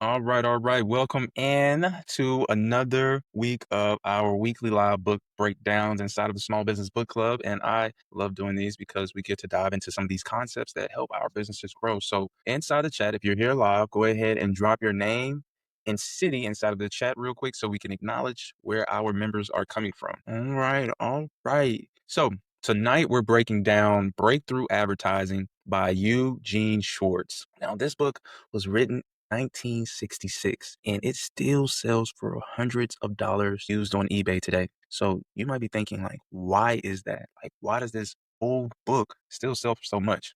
All right. Welcome in to another week of our weekly live book breakdowns inside of the Small Business Book Club. And I love doing these because we get to dive into some of these concepts that help our businesses grow. So, inside the chat, if you're here live, go ahead and drop your name and city inside of the chat real quick so we can acknowledge where our members are coming from. All right. All right. So, tonight we're breaking down Breakthrough Advertising by Eugene Schwartz. Now, this book was written 1966 and it still sells for hundreds of dollars used on eBay today. So you might be thinking like, why is that? Like, why does this old book still sell for so much?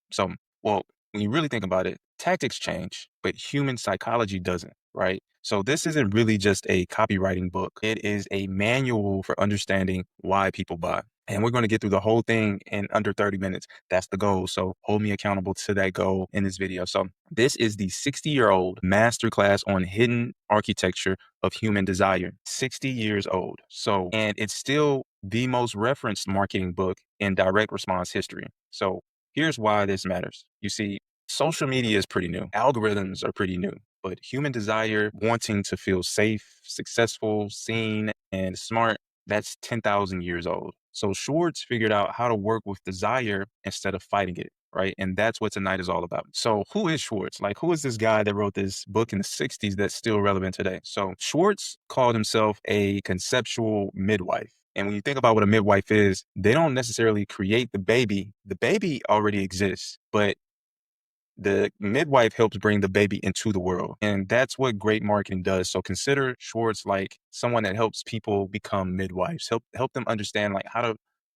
Well, when you really think about it, tactics change, but human psychology doesn't, right? So this isn't really just a copywriting book. It is a manual for understanding why people buy. And we're going to get through the whole thing in under 30 minutes. That's the goal. So hold me accountable to that goal in this video. So this is the 60-year-old masterclass on hidden architecture of human desire. 60 years old. And it's still the most referenced marketing book in direct response history. So here's why this matters. You see, social media is pretty new. Algorithms are pretty new. But human desire, wanting to feel safe, successful, seen, and smart, that's 10,000 years old. So Schwartz figured out how to work with desire instead of fighting it, right? And that's what tonight is all about. So who is Schwartz? Like, who is this guy that wrote this book in the 60s that's still relevant today? So Schwartz called himself a conceptual midwife. And when you think about what a midwife is, they don't necessarily create the baby. The baby already exists, but the midwife helps bring the baby into the world. And that's what great marketing does. So consider Schwartz like someone that helps people become midwives, help them understand like how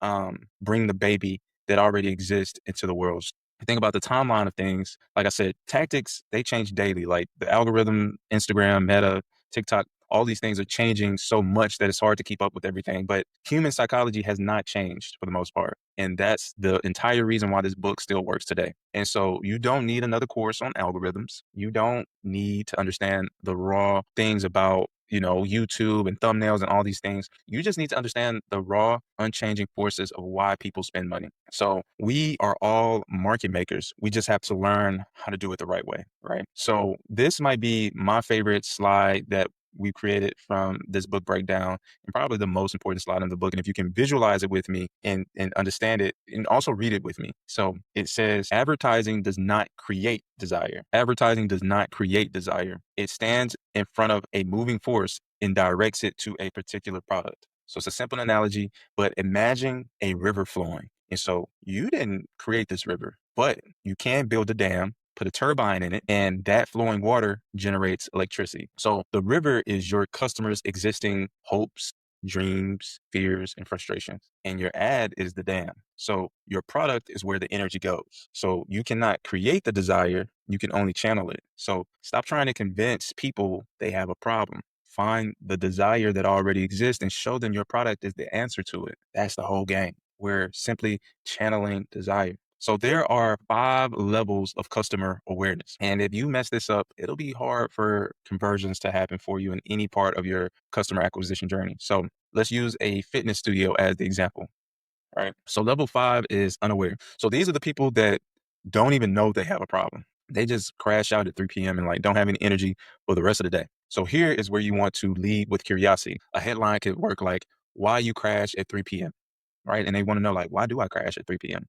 to bring the baby that already exists into the world. Think about the timeline of things. Like I said, tactics, they change daily. Like the algorithm, Instagram, Meta, TikTok, all these things are changing so much that it's hard to keep up with everything. But human psychology has not changed for the most part. And that's the entire reason why this book still works today. And so you don't need another course on algorithms. You don't need to understand the raw things about, YouTube and thumbnails and all these things. You just need to understand the raw, unchanging forces of why people spend money. So we are all market makers. We just have to learn how to do it the right way, right? So this might be my favorite slide that we created from this book breakdown and probably the most important slide in the book. And if you can visualize it with me and understand it and also read it with me. So it says, advertising does not create desire. Advertising does not create desire. It stands in front of a moving force and directs it to a particular product. So it's a simple analogy, but imagine a river flowing. And so you didn't create this river, but you can build a dam, put a turbine in it, and that flowing water generates electricity. So the river is your customer's existing hopes, dreams, fears, and frustrations. And your ad is the dam. So your product is where the energy goes. So you cannot create the desire, you can only channel it. So stop trying to convince people they have a problem. Find the desire that already exists and show them your product is the answer to it. That's the whole game. We're simply channeling desire. So there are 5 levels of customer awareness. And if you mess this up, it'll be hard for conversions to happen for you in any part of your customer acquisition journey. So let's use a fitness studio as the example. All right. So level 5 is unaware. So these are the people that don't even know they have a problem. They just crash out at 3 p.m. and like don't have any energy for the rest of the day. So here is where you want to lead with curiosity. A headline could work like, why you crash at 3 p.m. Right. And they want to know like, why do I crash at 3 p.m.?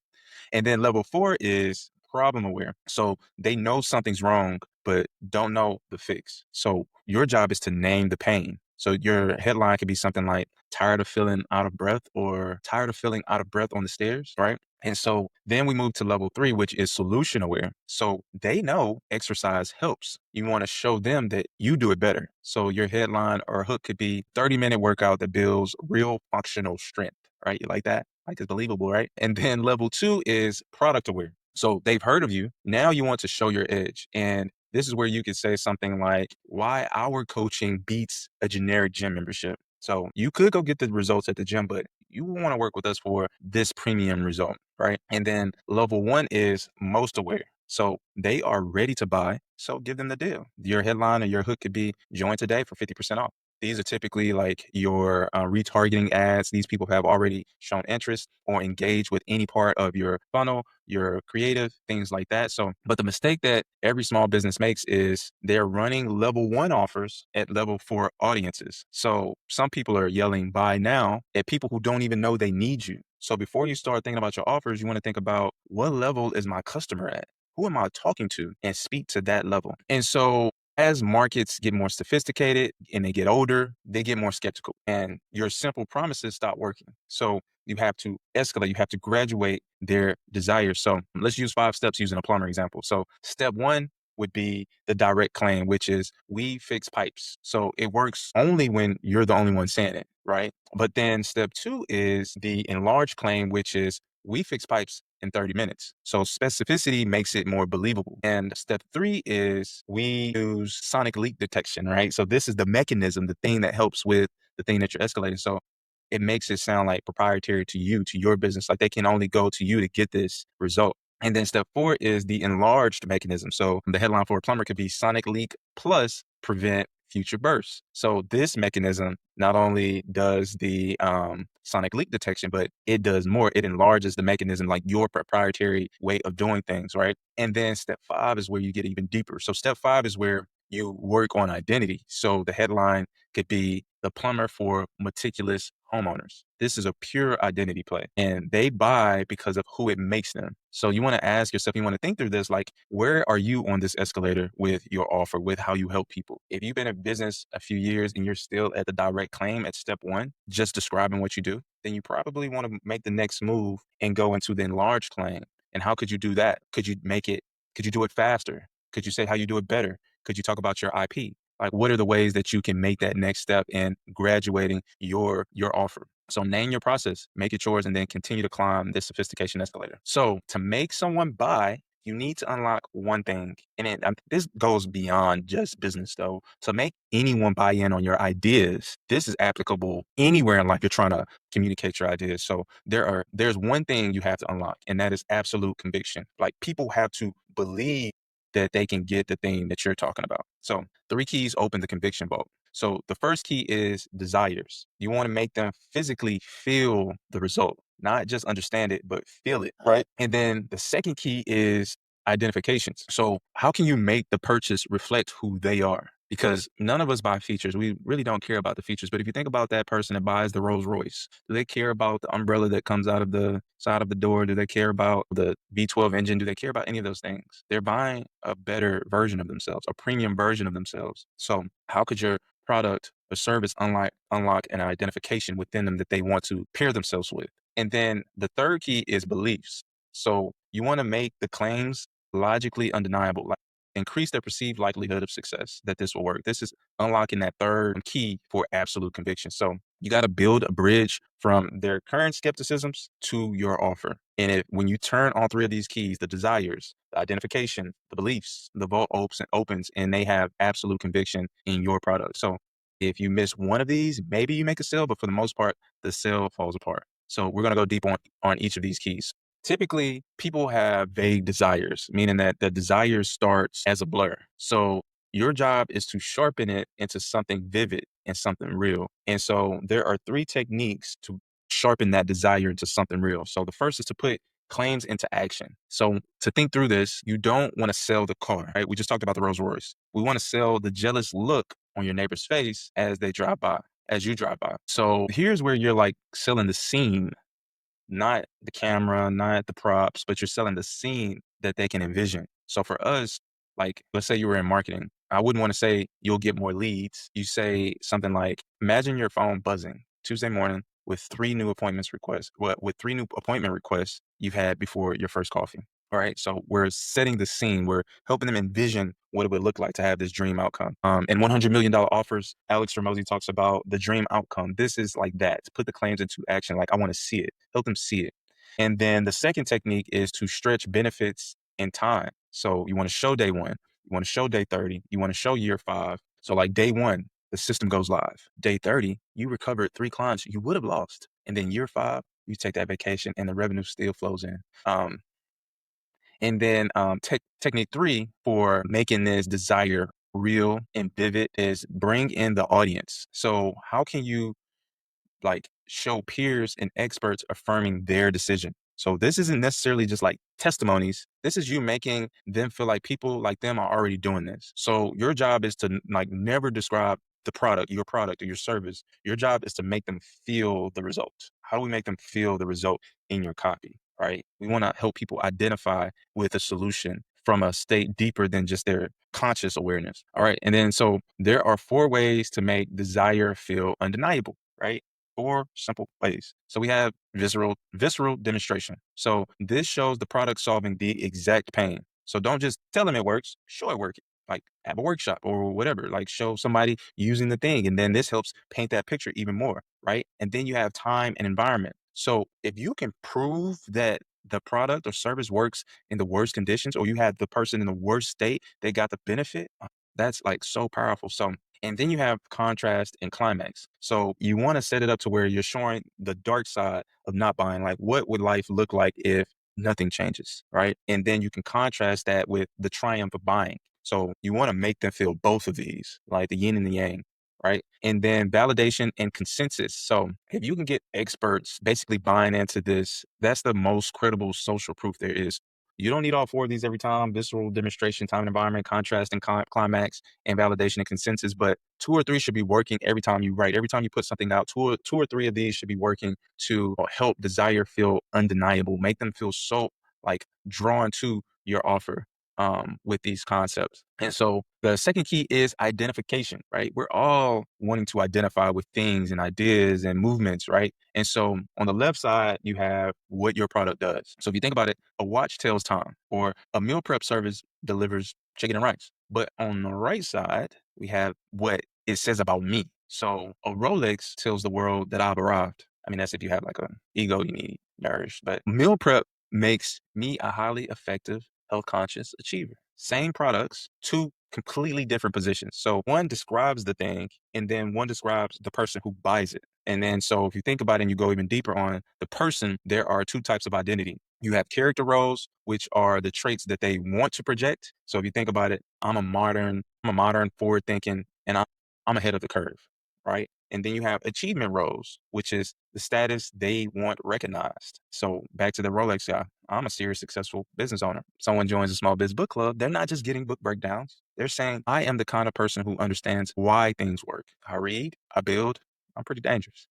And then level 4 is problem aware. So they know something's wrong, but don't know the fix. So your job is to name the pain. So your headline could be something like tired of feeling out of breath or tired of feeling out of breath on the stairs, right? And so then we move to level 3, which is solution aware. So they know exercise helps. You want to show them that you do it better. So your headline or hook could be 30-minute workout that builds real functional strength, right? You like that? Like it's believable, right? And then level 2 is product aware. So they've heard of you. Now you want to show your edge. And this is where you could say something like, why our coaching beats a generic gym membership. So you could go get the results at the gym, but you want to work with us for this premium result, right? And then level 1 is most aware. So they are ready to buy. So give them the deal. Your headline or your hook could be join today for 50% off. These are typically like your retargeting ads. These people have already shown interest or engaged with any part of your funnel, your creative, things like that. So, but the mistake that every small business makes is they're running level one offers at level four audiences. So some people are yelling buy now at people who don't even know they need you. So before you start thinking about your offers, you want to think about what level is my customer at? Who am I talking to? And speak to that level. And so as markets get more sophisticated and they get older, they get more skeptical and your simple promises stop working. So you have to escalate, you have to graduate their desires. So let's use 5 steps using a plumber example. So step one would be the direct claim, which is we fix pipes. So it works only when you're the only one saying it, right? But then step two is the enlarged claim, which is we fix pipes in 30 minutes. So specificity makes it more believable. And step three is we use sonic leak detection, right? So this is the mechanism, the thing that helps with the thing that you're escalating. So it makes it sound like proprietary to you, to your business, like they can only go to you to get this result. And then step four is the enlarged mechanism. So the headline for a plumber could be sonic leak plus prevent future bursts. So this mechanism not only does the sonic leak detection, but it does more. It enlarges the mechanism, like your proprietary way of doing things, right? And then step five is where you get even deeper. So step five is where you work on identity. So the headline could be the plumber for meticulous homeowners. This is a pure identity play and they buy because of who it makes them. So you want to ask yourself, you want to think through this, like, where are you on this escalator with your offer, with how you help people? If you've been in business a few years and you're still at the direct claim at step one, just describing what you do, then you probably want to make the next move and go into the enlarged claim. And how could you do that? Could you could you do it faster? Could you say how you do it better? Could you talk about your IP? Like, what are the ways that you can make that next step in graduating your offer? So name your process, make it yours, and then continue to climb this sophistication escalator. So to make someone buy, you need to unlock one thing. And this goes beyond just business though. To make anyone buy in on your ideas, this is applicable anywhere in life you're trying to communicate your ideas. So there's one thing you have to unlock, and that is absolute conviction. Like people have to believe that they can get the thing that you're talking about. So 3 keys open the conviction vault. So the first key is desires. You want to make them physically feel the result, not just understand it, but feel it, right? And then the second key is identifications. So how can you make the purchase reflect who they are? Because none of us buy features. We really don't care about the features. But if you think about that person that buys the Rolls Royce, do they care about the umbrella that comes out of the side of the door? Do they care about the V12 engine? Do they care about any of those things? They're buying a better version of themselves, a premium version of themselves. So how could your product or service unlock an identification within them that they want to pair themselves with? And then the third key is beliefs. So you want to make the claims logically undeniable, like increase their perceived likelihood of success that this will work. This is unlocking that third key for absolute conviction. So you got to build a bridge from their current skepticisms to your offer. And when you turn all 3 of these keys, the desires, the identification, the beliefs, the vault opens and they have absolute conviction in your product. So if you miss one of these, maybe you make a sale, but for the most part, the sale falls apart. So we're going to go deep on each of these keys. Typically, people have vague desires, meaning that the desire starts as a blur. So your job is to sharpen it into something vivid and something real. And so there are 3 techniques to sharpen that desire into something real. So the first is to put claims into action. So to think through this, you don't want to sell the car, right? We just talked about the Rolls Royce. We want to sell the jealous look on your neighbor's face as they drive by, as you drive by. So here's where you're like selling the scene, not the camera, not the props, but you're selling the scene that they can envision. So for us, like, let's say you were in marketing. I wouldn't want to say you'll get more leads. You say something like, imagine your phone buzzing Tuesday morning with 3 new appointment requests you've had before your first coffee. All right. So we're setting the scene. We're helping them envision what it would look like to have this dream outcome. And $100 million offers, Alex Ramosi talks about the dream outcome. This is like that, to put the claims into action. Like, I want to see it, help them see it. And then the second technique is to stretch benefits in time. So you want to show day 1, you want to show day 30, you want to show year 5. So like day 1, the system goes live. Day 30, you recovered 3 clients you would have lost. And then year 5, you take that vacation and the revenue still flows in. And then technique 3 for making this desire real and vivid is bring in the audience. So how can you like show peers and experts affirming their decision? So this isn't necessarily just like testimonies. This is you making them feel like people like them are already doing this. So your job is to like never describe your product or your service. Your job is to make them feel the result. How do we make them feel the result in your copy? Right? We want to help people identify with a solution from a state deeper than just their conscious awareness. All right. And then so there are four ways to make desire feel undeniable, right? Four simple ways. So we have visceral demonstration. So this shows the product solving the exact pain. So don't just tell them it works, show it working. Like have a workshop or whatever, like show somebody using the thing. And then this helps paint that picture even more, right? And then you have time and environment. So if you can prove that the product or service works in the worst conditions, or you have the person in the worst state, they got the benefit, that's like so powerful. So and then you have contrast and climax. So you want to set it up to where you're showing the dark side of not buying. Like, what would life look like if nothing changes, right? And then you can contrast that with the triumph of buying. So you want to make them feel both of these, like the yin and the yang, right? And then validation and consensus. So if you can get experts basically buying into this, that's the most credible social proof there is. You don't need all four of these every time: visceral demonstration, time and environment, contrast and climax, and validation and consensus. But two or three should be working every time you write. Every time you put something out, two or three of these should be working to help desire feel undeniable, make them feel so like drawn to your offer with these concepts. And so the second key is identification, right? We're all wanting to identify with things and ideas and movements, right? And so on the left side, you have what your product does. So if you think about it, a watch tells time, or a meal prep service delivers chicken and rice. But on the right side, we have what it says about me. So a Rolex tells the world that I've arrived. I mean, that's if you have like an ego you need nourished. But meal prep makes me a highly effective, health conscious achiever. Same products, two completely different positions. So one describes the thing, and then one describes the person who buys it. And then, so if you think about it and you go even deeper on the person, there are two types of identity. You have character roles, which are the traits that they want to project. So if you think about it, I'm a modern, forward thinking, and I'm ahead of the curve, right? And then you have achievement roles, which is the status they want recognized. So back to the Rolex guy, I'm a serious, successful business owner. Someone joins a small business book club. They're not just getting book breakdowns. They're saying, I am the kind of person who understands why things work. I read, I build, I'm pretty dangerous.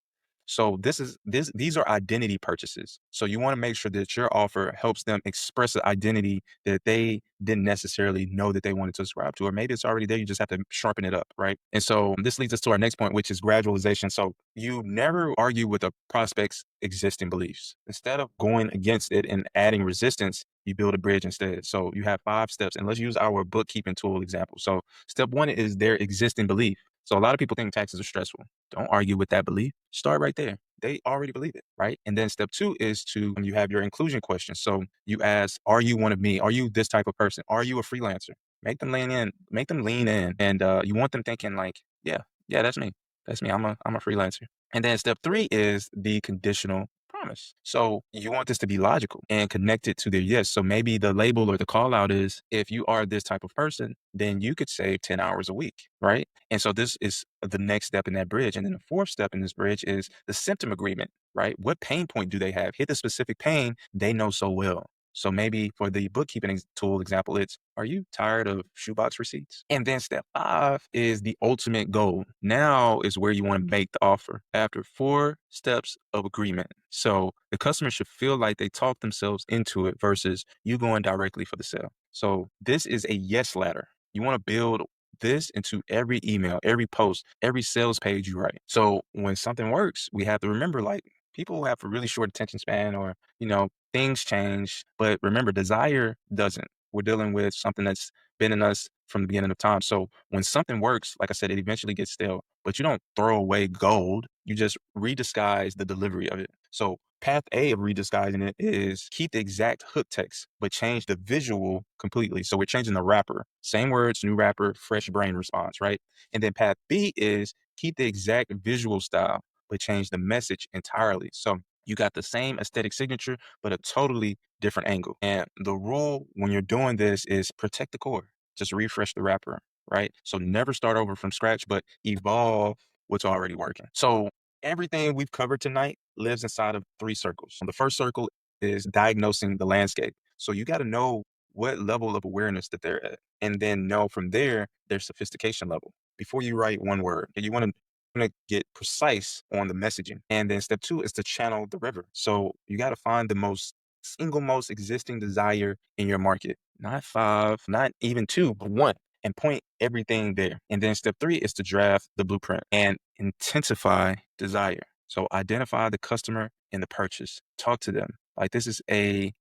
So these are identity purchases. So you want to make sure that your offer helps them express an identity that they didn't necessarily know that they wanted to subscribe to, or maybe it's already there. You just have to sharpen it up, right? And so this leads us to our next point, which is gradualization. So you never argue with a prospect's existing beliefs. Instead of going against it and adding resistance, you build a bridge instead. So you have 5 steps, and let's use our bookkeeping tool example. So step one is their existing belief. So a lot of people think taxes are stressful. Don't argue with that belief. Start right there. They already believe it, right? And then step two is to you have your inclusion question. So you ask, are you one of me? Are you this type of person? Are you a freelancer? Make them lean in. And you want them thinking like, yeah, that's me. That's me. I'm a freelancer. And then step three is the conditional promise. So you want this to be logical and connected to their yes. So maybe the label or the call out is, if you are this type of person, then you could save 10 hours a week, right? And so this is the next step in that bridge. And then the fourth step in this bridge is the symptom agreement, right? What pain point do they have? Hit the specific pain they know so well. So maybe for the bookkeeping tool example, it's, are you tired of shoebox receipts? And then step five is the ultimate goal. Now is where you want to make the offer after 4 steps of agreement. So the customer should feel like they talk themselves into it versus you going directly for the sale. So this is a yes ladder. You want to build this into every email, every post, every sales page you write. So when something works, we have to remember, like, people have a really short attention span, or, things change. But remember, desire doesn't. We're dealing with something that's been in us from the beginning of time. So when something works, like I said, it eventually gets stale, but you don't throw away gold. You just redisguise the delivery of it. So path A of redisguising it is keep the exact hook text, but change the visual completely. So we're changing the wrapper. Same words, new wrapper, fresh brain response, right? And then path B is keep the exact visual style, but change the message entirely. So you got the same aesthetic signature, but a totally different angle. And the rule when you're doing this is protect the core. Just refresh the wrapper. right? So never start over from scratch, but evolve what's already working. So everything we've covered tonight lives inside of three circles. The first circle is diagnosing the landscape. So you got to know what level of awareness that they're at, and then know from there their sophistication level. Before you write one word, you want to get precise on the messaging. And then step two is to channel the river. So you got to find the most existing desire in your market, not five, not even two, but one, and point everything there. And then step three is to draft the blueprint and intensify desire. So identify the customer in the purchase. Talk to them. Like this is a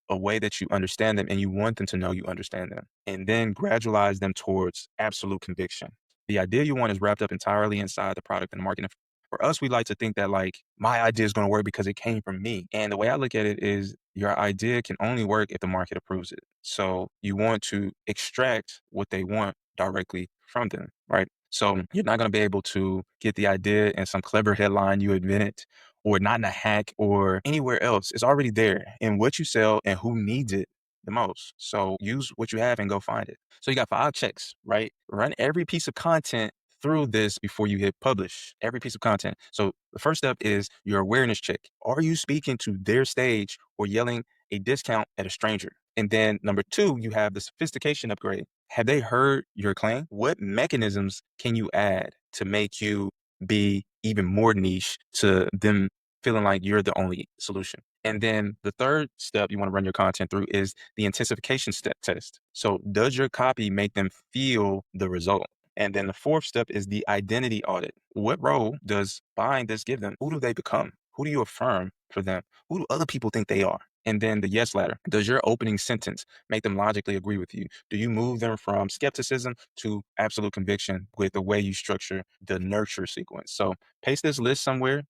way that you understand them and you want them to know you understand them. And then gradualize them towards absolute conviction. The idea you want is wrapped up entirely inside the product and the marketing. For us, we like to think that like my idea is going to work because it came from me. And the way I look at it is your idea can only work if the market approves it. So you want to extract what they want directly from them, right? So you're not going to be able to get the idea in some clever headline you invented or not in a hack or anywhere else. It's already there in what you sell and who needs it the most. So use what you have and go find it. So you got 5 checks, right? Run every piece of content through this before you hit publish, every piece of content. So the first step is your awareness check. Are you speaking to their stage or yelling a discount at a stranger? And then number two, you have the sophistication upgrade. Have they heard your claim? What mechanisms can you add to make you be even more niche to them feeling like you're the only solution? And then the third step you want to run your content through is the intensification step test. So does your copy make them feel the result? And then the fourth step is the identity audit. What role does buying this give them? Who do they become? Who do you affirm for them? Who do other people think they are? And then the yes ladder. Does your opening sentence make them logically agree with you? Do you move them from skepticism to absolute conviction with the way you structure the nurture sequence? So paste this list somewhere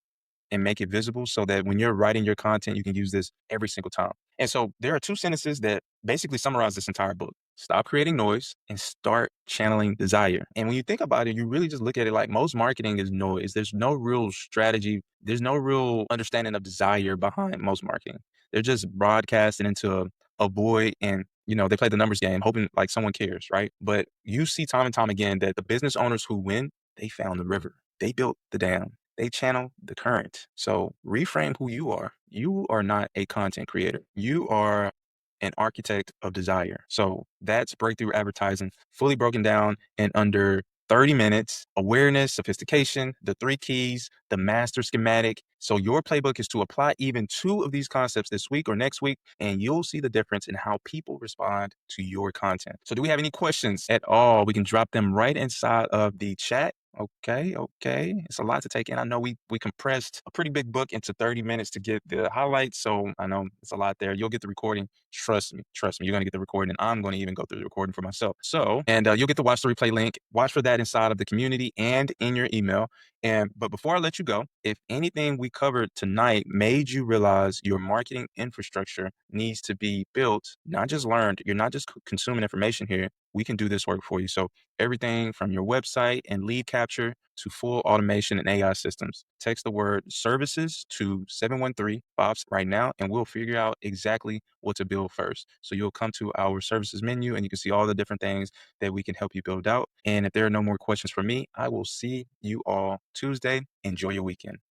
and make it visible so that when you're writing your content, you can use this every single time. And so there are 2 sentences that basically summarize this entire book. Stop creating noise and start channeling desire. And when you think about it, you really just look at it like most marketing is noise. There's no real strategy. There's no real understanding of desire behind most marketing. They're just broadcasting into a void and they play the numbers game, hoping like someone cares, right? But you see time and time again that the business owners who win, they found the river. They built the dam. They channel the current. So reframe who you are. You are not a content creator. You are an architect of desire. So that's breakthrough advertising, fully broken down in under 30 minutes. Awareness, sophistication, the 3 keys, the master schematic. So your playbook is to apply even 2 of these concepts this week or next week, and you'll see the difference in how people respond to your content. So do we have any questions at all? We can drop them right inside of the chat. Okay. It's a lot to take in. I know we compressed a pretty big book into 30 minutes to get the highlights. So I know it's a lot there. You'll get the recording. Trust me. You're going to get the recording. And I'm going to even go through the recording for myself. So, and you'll get the watch the replay link. Watch for that inside of the community and in your email. But before I let you go, if anything we covered tonight made you realize your marketing infrastructure needs to be built, not just learned, you're not just consuming information here. We can do this work for you. So everything from your website and lead capture to full automation and AI systems. Text the word services to 713 Bobs right now, and we'll figure out exactly what to build first. So you'll come to our services menu and you can see all the different things that we can help you build out. And if there are no more questions for me, I will see you all Tuesday. Enjoy your weekend.